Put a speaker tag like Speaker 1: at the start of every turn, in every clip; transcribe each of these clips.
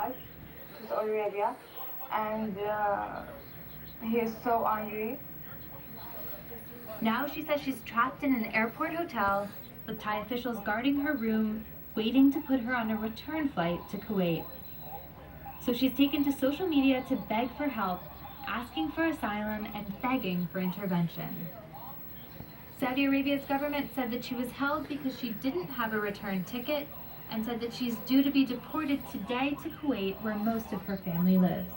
Speaker 1: back to Saudi Arabia, and he is so angry.
Speaker 2: Now she says she's trapped in an airport hotel with Thai officials guarding her room, waiting to put her on a return flight to Kuwait. So she's taken to social media to beg for help, asking for asylum and begging for intervention. Saudi Arabia's government said that she was held because she didn't have a return ticket and said that she's due to be deported today to Kuwait, where most of her family lives.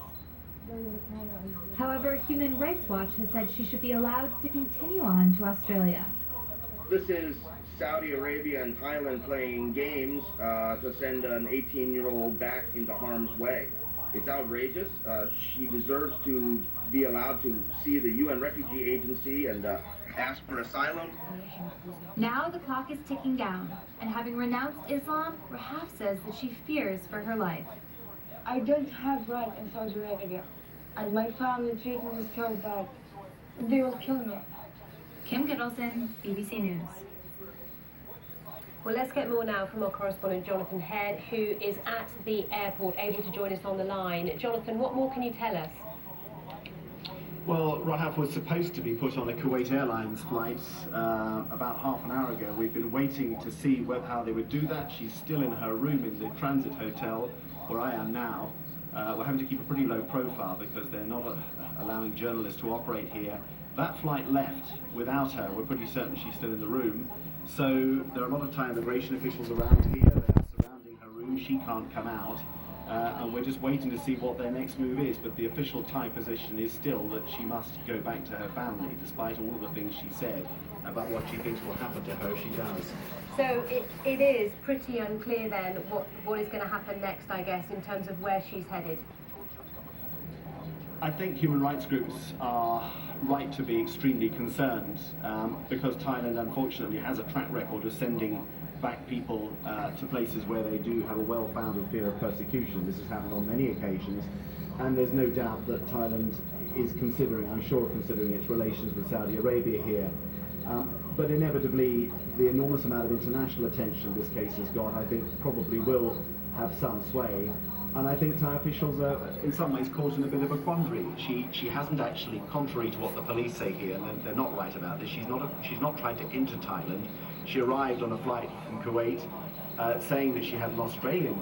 Speaker 2: However, Human Rights Watch has said she should be allowed to continue on to Australia.
Speaker 3: This is Saudi Arabia and Thailand playing games to send an 18-year-old back into harm's way. It's outrageous. She deserves to be allowed to see the UN Refugee Agency and ask for asylum.
Speaker 2: Now the clock is ticking down, and having renounced Islam, Rahaf says that she fears for her life.
Speaker 1: I don't have right in Saudi Arabia, and my family treated me so bad. They will kill me.
Speaker 2: Kim Gittleson, BBC News.
Speaker 4: Well, let's get more now from our correspondent Jonathan Head, who is at the airport, able to join us on the line. Jonathan, what more can you tell us?
Speaker 5: Well, Rahaf was supposed to be put on a Kuwait Airlines flight about half an hour ago. We've been waiting to see how they would do that. She's still in her room in the transit hotel where I am now. We're having to keep a pretty low profile because they're not allowing journalists to operate here. That flight left without her. We're pretty certain she's still in the room. So there are a lot of Thai immigration officials around here. They are surrounding her room. She can't come out. And we're just waiting to see what their next move is. But the official Thai position is still that she must go back to her family, despite all of the things she said about what she thinks will happen to her if she does.
Speaker 4: So it is pretty unclear then what is going to happen next, I guess, in terms of where she's headed.
Speaker 5: I think human rights groups are right to be extremely concerned because Thailand unfortunately has a track record of sending back people to places where they do have a well-founded fear of persecution. This has happened on many occasions, and there's no doubt that Thailand is considering, I'm sure, considering its relations with Saudi Arabia here. But inevitably, the enormous amount of international attention this case has got, I think, probably will have some sway. And I think Thai officials are, in some ways, caught in a bit of a quandary. She hasn't actually, contrary to what the police say here, and they're not right about this, she's not tried to enter Thailand. She arrived on a flight from Kuwait saying that she had an Australian